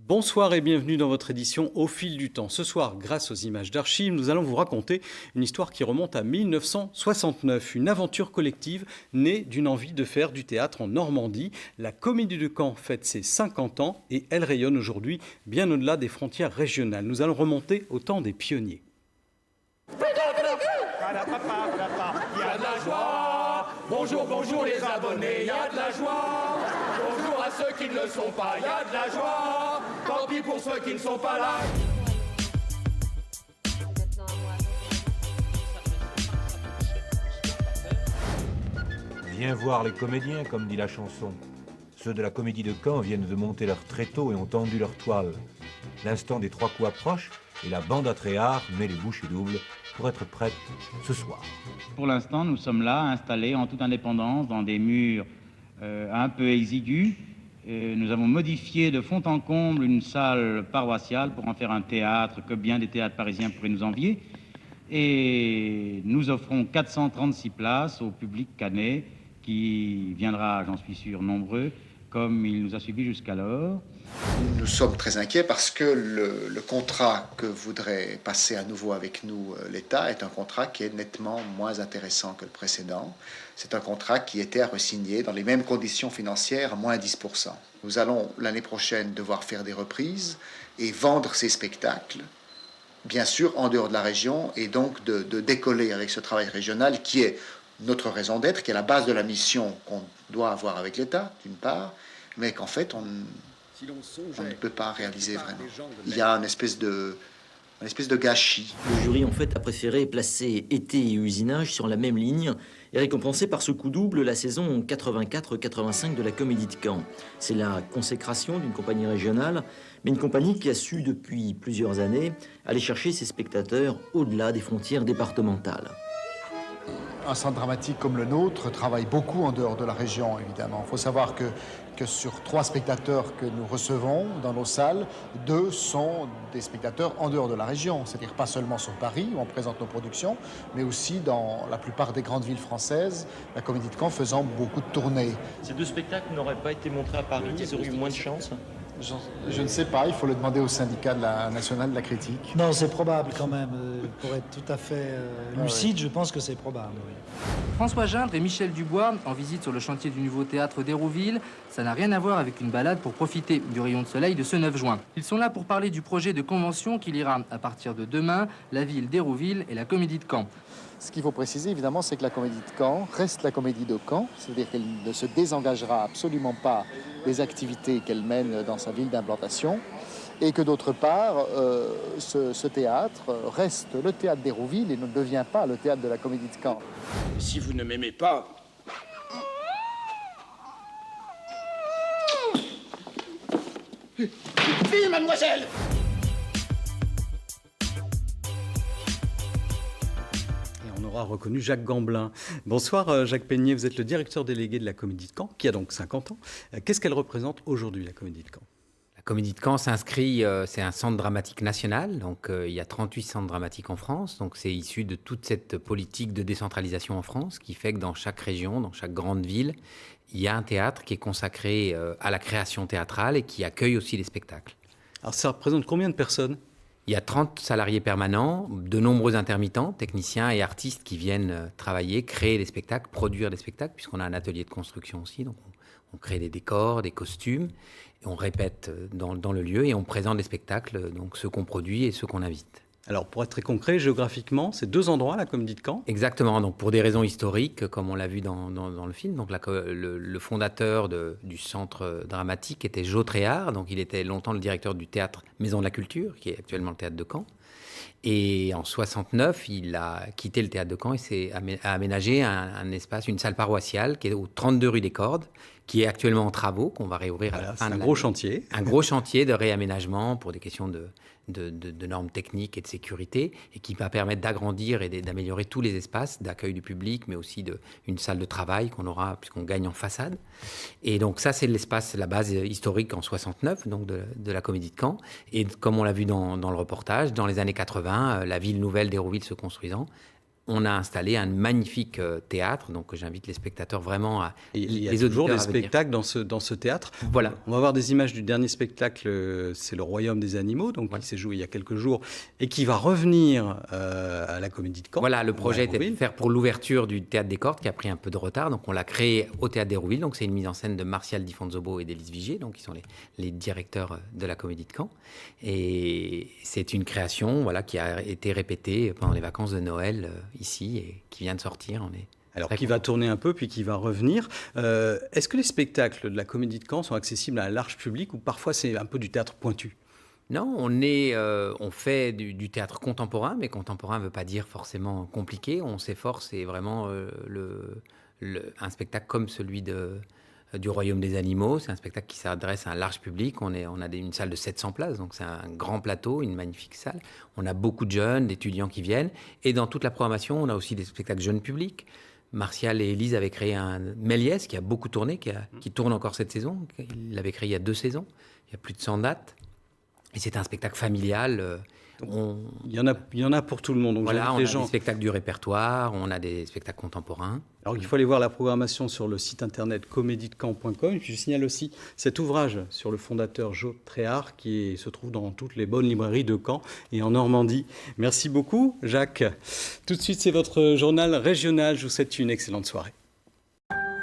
Bonsoir et bienvenue dans votre édition Au fil du temps. Ce soir, grâce aux images d'archives, nous allons vous raconter une histoire qui remonte à 1969. Une aventure collective née d'une envie de faire du théâtre en Normandie. La Comédie de Caen fête ses 50 ans et elle rayonne aujourd'hui bien au-delà des frontières régionales. Nous allons remonter au temps des pionniers. Il y a de la joie. Bonjour, bonjour les abonnés, il y a de la joie. Bonjour à ceux qui ne le sont pas, il y a de la joie. Tant pis pour ceux qui ne sont pas là. Viens voir les comédiens, comme dit la chanson. Ceux de la Comédie de Caen viennent de monter leur tréteau et ont tendu leur toile. L'instant des 3 coups approche et la bande à Tréhard met les bouchées doubles pour être prête ce soir. Pour l'instant, nous sommes là, installés en toute indépendance, dans des murs un peu exigus. Nous avons modifié de fond en comble une salle paroissiale pour en faire un théâtre que bien des théâtres parisiens pourraient nous envier. Et nous offrons 436 places au public canet qui viendra, j'en suis sûr, nombreux, comme il nous a suivis jusqu'alors. Nous sommes très inquiets parce que le contrat que voudrait passer à nouveau avec nous l'État est un contrat qui est nettement moins intéressant que le précédent. C'est un contrat qui était à re-signer dans les mêmes conditions financières à moins 10%. Nous allons l'année prochaine devoir faire des reprises et vendre ces spectacles, bien sûr en dehors de la région, et donc de décoller avec ce travail régional qui est notre raison d'être, qui est la base de la mission qu'on doit avoir avec l'État, d'une part, mais qu'en fait on ne peut pas réaliser vraiment. Il y a une espèce de gâchis. Le jury en fait a préféré placer été et usinage sur la même ligne et récompenser par ce coup double la saison 84-85 de la Comédie de Caen. C'est la consécration d'une compagnie régionale, mais une compagnie qui a su depuis plusieurs années aller chercher ses spectateurs au-delà des frontières départementales. Un centre dramatique comme le nôtre travaille beaucoup en dehors de la région, évidemment. Il faut savoir que sur 3 spectateurs que nous recevons dans nos salles, 2 sont des spectateurs en dehors de la région. C'est-à-dire pas seulement sur Paris, où on présente nos productions, mais aussi dans la plupart des grandes villes françaises, la Comédie de Caen faisant beaucoup de tournées. Ces 2 spectacles n'auraient pas été montrés à Paris, ils auraient eu moins de chance. Je ne sais pas, il faut le demander au syndicat national de la critique. Non, c'est probable quand même. Pour être tout à fait lucide, je pense que c'est probable. Oui. François Gindre et Michel Dubois en visite sur le chantier du nouveau théâtre d'Hérouville. Ça n'a rien à voir avec une balade pour profiter du rayon de soleil de ce 9 juin. Ils sont là pour parler du projet de convention qui liera à partir de demain la ville d'Hérouville et la Comédie de Caen. Ce qu'il faut préciser, évidemment, c'est que la Comédie de Caen reste la Comédie de Caen, c'est-à-dire qu'elle ne se désengagera absolument pas des activités qu'elle mène dans sa ville d'implantation, et que d'autre part, ce théâtre reste le théâtre d'Hérouville et ne devient pas le théâtre de la Comédie de Caen. Si vous ne m'aimez pas... Fille, mademoiselle! On aura reconnu Jacques Gamblin. Bonsoir Jacques Peignet, vous êtes le directeur délégué de la Comédie de Caen, qui a donc 50 ans. Qu'est-ce qu'elle représente aujourd'hui, la Comédie de Caen ? La Comédie de Caen s'inscrit, c'est un centre dramatique national, donc il y a 38 centres dramatiques en France, donc c'est issu de toute cette politique de décentralisation en France, qui fait que dans chaque région, dans chaque grande ville, il y a un théâtre qui est consacré à la création théâtrale et qui accueille aussi les spectacles. Alors ça représente combien de personnes ? Il y a 30 salariés permanents, de nombreux intermittents, techniciens et artistes qui viennent travailler, créer des spectacles, produire des spectacles, puisqu'on a un atelier de construction aussi. Donc on crée des décors, des costumes, et on répète dans le lieu et on présente des spectacles, donc ceux qu'on produit et ceux qu'on invite. Alors pour être très concret, géographiquement, c'est 2 endroits, la Comédie de Caen ? Exactement, donc pour des raisons historiques, comme on l'a vu dans le film. Donc le fondateur du centre dramatique était Jo Tréhard, donc il était longtemps le directeur du théâtre Maison de la Culture, qui est actuellement le théâtre de Caen. Et en 69, il a quitté le théâtre de Caen et s'est aménagé un espace, une salle paroissiale qui est au 32 rue des Cordes, qui est actuellement en travaux, qu'on va réouvrir à la fin de l'année. Un gros chantier. Un gros chantier de réaménagement pour des questions de normes techniques et de sécurité, et qui va permettre d'agrandir et d'améliorer tous les espaces d'accueil du public, mais aussi une salle de travail qu'on aura, puisqu'on gagne en façade. Et donc ça, c'est l'espace, la base historique en 69, donc de la Comédie de Caen. Et comme on l'a vu dans le reportage, dans les années 80, la ville nouvelle d'Hérouville se construisant, on a installé un magnifique théâtre, donc j'invite les spectateurs vraiment à... Il y a toujours des spectacles dans ce théâtre. Voilà. On va voir des images du dernier spectacle, c'est Le Royaume des Animaux, donc qui s'est joué il y a quelques jours et qui va revenir à la Comédie de Caen. Voilà, le projet était de faire pour l'ouverture du Théâtre des Cordes, qui a pris un peu de retard, donc on l'a créé au Théâtre d'Hérouville, donc c'est une mise en scène de Martial Di Fonzobo et d'Élise Vigier, donc qui sont les directeurs de la Comédie de Caen. Et c'est une création qui a été répétée pendant les vacances de Noël ici et qui vient de sortir. Alors, qui va tourner un peu, puis qui va revenir. Est-ce que les spectacles de la Comédie de Caen sont accessibles à un large public ou parfois c'est un peu du théâtre pointu ? Non, on fait du théâtre contemporain, mais contemporain ne veut pas dire forcément compliqué. On s'efforce, c'est vraiment un spectacle comme celui du Royaume des Animaux. C'est un spectacle qui s'adresse à un large public. On a une salle de 700 places, donc c'est un grand plateau, une magnifique salle. On a beaucoup de jeunes, d'étudiants qui viennent. Et dans toute la programmation, on a aussi des spectacles jeunes publics. Martial et Élise avaient créé un Méliès qui a beaucoup tourné, qui tourne encore cette saison. Ils l'avaient créé il y a 2 saisons. Il y a plus de 100 dates. Et c'est un spectacle familial. Il y en a pour tout le monde. Donc voilà, on a des spectacles du répertoire, on a des spectacles contemporains. Alors il faut aller voir la programmation sur le site internet comédiedecamp.com. Et puis je signale aussi cet ouvrage sur le fondateur Jo Tréhard qui se trouve dans toutes les bonnes librairies de Caen et en Normandie. Merci beaucoup Jacques. Tout de suite c'est votre journal régional. Je vous souhaite une excellente soirée.